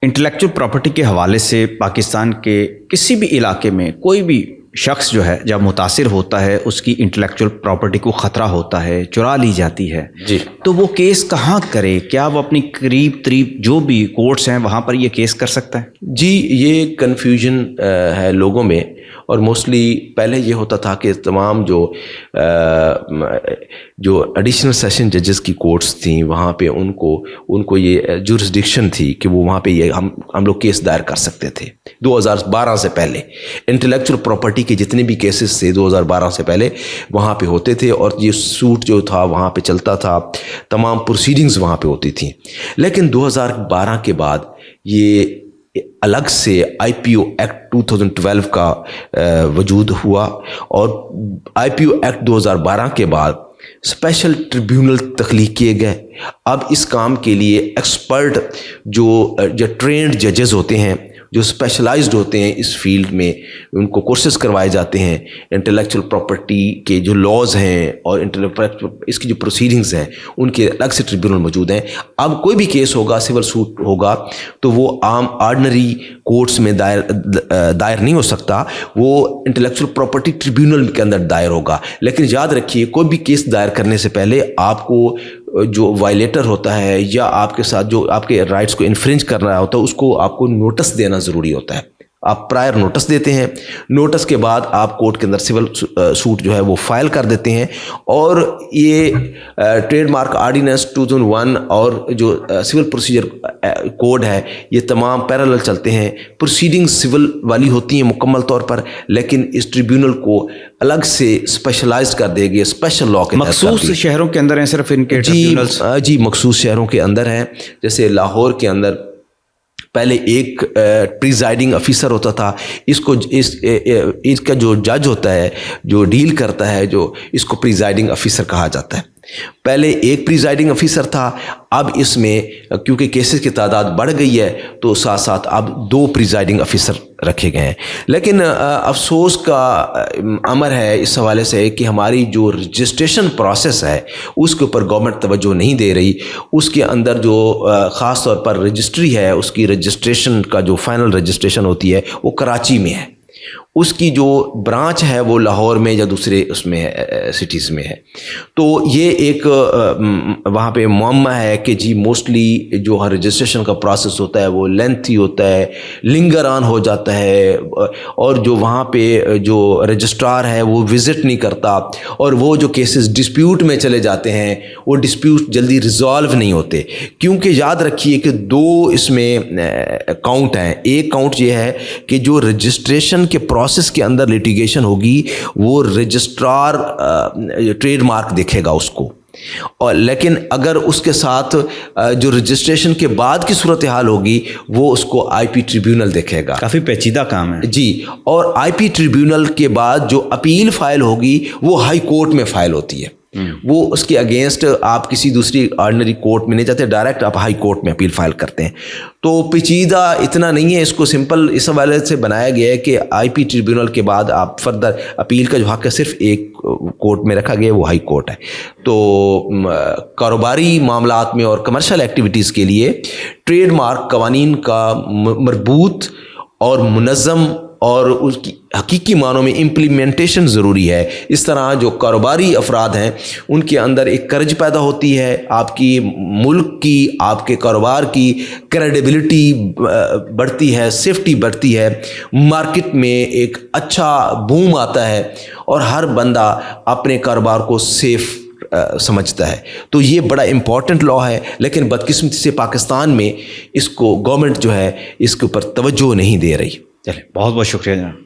Intellectual property के हवाले से पाकिस्तान के किसी भी इलाके में कोई भी शख्स जो है जब मुतासिर होता है, उसकी इंटेलेक्चुअल प्रॉपर्टी को ख़तरा होता है, चुरा ली जाती है जी, तो वो केस कहाँ करे? क्या वो अपनी करीब जो भी कोर्ट्स हैं वहाँ पर ये केस कर सकता है? जी, ये कन्फ्यूजन है लोगों में। और मोस्टली पहले ये होता था कि तमाम जो एडिशनल सेशन जजेस की कोर्ट्स थी वहाँ पे उनको ये जुरिस्डिक्शन थी कि वो वहाँ पे ये हम लोग केस दायर कर सकते थे। 2012 से पहले इंटेलेक्चुअल प्रॉपर्टी के जितने भी केसेस थे 2012 से पहले वहाँ पे होते थे, और ये सूट जो था वहाँ पे चलता था, तमाम प्रोसीडिंग्स वहाँ पे होती थी। लेकिन 2012 के बाद ये अलग से IPO एक्ट 2012 का वजूद हुआ, और IPO एक्ट 2012 के बाद स्पेशल ट्रिब्यूनल तख्लीक किए गए। अब इस काम के लिए एक्सपर्ट जो ट्रेंड जजेस होते हैं, जो स्पेशलाइज्ड होते हैं इस फील्ड में, उनको कोर्सेज करवाए जाते हैं। इंटेलेक्चुअल प्रॉपर्टी के जो लॉज हैं और इसकी जो प्रोसीडिंग्स हैं उनके अलग से ट्रिब्यूनल मौजूद हैं। अब कोई भी केस होगा, सिविल सूट होगा, तो वो आम आर्डनरी कोर्ट्स में दायर नहीं हो सकता, वो इंटेलेक्चुअल प्रॉपर्टी ट्रिब्यूनल के अंदर दायर होगा। लेकिन याद रखिए, कोई भी केस दायर करने से पहले आपको जो वायलेटर होता है या आपके साथ जो आपके राइट्स को इन्फ्रिंज कर रहा होता है उसको आपको नोटिस देना ज़रूरी होता है। आप प्रायर नोटिस देते हैं, नोटिस के बाद आप कोर्ट के अंदर सिविल सूट जो है वो फाइल कर देते हैं। और ये ट्रेडमार्क आर्डिनेंस 2001 और जो सिविल प्रोसीजर कोड है, ये तमाम पैरेलल चलते हैं। प्रोसीडिंग्स सिविल वाली होती हैं मुकम्मल तौर पर, लेकिन इस ट्रिब्यूनल को अलग से स्पेशलाइज्ड कर देगी स्पेशल लॉ के तहत। मखसूस शहरों के अंदर हैं सिर्फ इनके ट्रिब्यूनल्स? जी, मखसूस शहरों के अंदर हैं। जैसे लाहौर के अंदर पहले एक प्रिजाइडिंग ऑफिसर होता था। इसका जो जज होता है, जो डील करता है, जो इसको प्रिजाइडिंग ऑफिसर कहा जाता है। पहले एक प्रिजाइडिंग ऑफिसर था, अब इसमें क्योंकि केसेस की तादाद बढ़ गई है तो साथ साथ अब 2 प्रिजाइडिंग ऑफिसर रखे गए हैं। लेकिन अफसोस का अमर है इस हवाले से कि हमारी जो रजिस्ट्रेशन प्रोसेस है उसके ऊपर गवर्नमेंट तवज्जो नहीं दे रही। उसके अंदर जो ख़ास तौर पर रजिस्ट्री है, उसकी रजिस्ट्रेशन का जो फाइनल रजिस्ट्रेशन होती है वो कराची में है, उसकी जो ब्रांच है वो लाहौर में या दूसरे उसमें सिटीज़ में है। तो ये एक वहाँ पे मुअम्मा है कि जी मोस्टली जो रजिस्ट्रेशन का प्रोसेस होता है वो लेंथी होता है, लिंगर ऑन हो जाता है, और जो वहाँ पे जो रजिस्ट्रार है वो विज़िट नहीं करता, और वो जो केसेस डिस्प्यूट में चले जाते हैं वो डिस्प्यूट जल्दी रिजॉल्व नहीं होते। क्योंकि याद रखिए कि 2 इसमें काउंट हैं। एक काउंट ये है कि जो रजिस्ट्रेशन के प्रोसेस के अंदर लिटिगेशन होगी वो रजिस्ट्रार ट्रेडमार्क देखेगा उसको, और लेकिन अगर उसके साथ जो रजिस्ट्रेशन के बाद की सूरत हाल होगी वो उसको IP ट्रिब्यूनल देखेगा। काफ़ी पेचीदा काम है जी। और IP ट्रिब्यूनल के बाद जो अपील फाइल होगी वो हाई कोर्ट में फाइल होती है। वो उसके अगेंस्ट आप किसी दूसरी ऑर्डिनरी कोर्ट में नहीं जाते, डायरेक्ट आप हाई कोर्ट में अपील फाइल करते हैं। तो पेचीदा इतना नहीं है, इसको सिंपल इस हवाले से बनाया गया है कि IP ट्रिब्यूनल के बाद आप फर्दर अपील का जो हक है सिर्फ एक कोर्ट में रखा गया, वो हाई कोर्ट है। तो कारोबारी मामलात में और कमर्शियल एक्टिविटीज़ के लिए ट्रेडमार्क कवानीन का मरबूत और मुनज़्ज़म और उसकी हकीकी मानों में इम्प्लीमेंटेशन ज़रूरी है। इस तरह जो कारोबारी अफराद हैं उनके अंदर एक कर्ज पैदा होती है, आपकी मुल्क की, आपके कारोबार की क्रेडिबिलिटी बढ़ती है, सेफ्टी बढ़ती है, मार्केट में एक अच्छा बूम आता है और हर बंदा अपने कारोबार को सेफ समझता है। तो ये बड़ा इम्पॉर्टेंट लॉ है, लेकिन बदकिस्मती से पाकिस्तान में इसको गवर्नमेंट जो है इसके ऊपर तवज्जो नहीं दे रही। चलिए, बहुत बहुत शुक्रिया जनाब।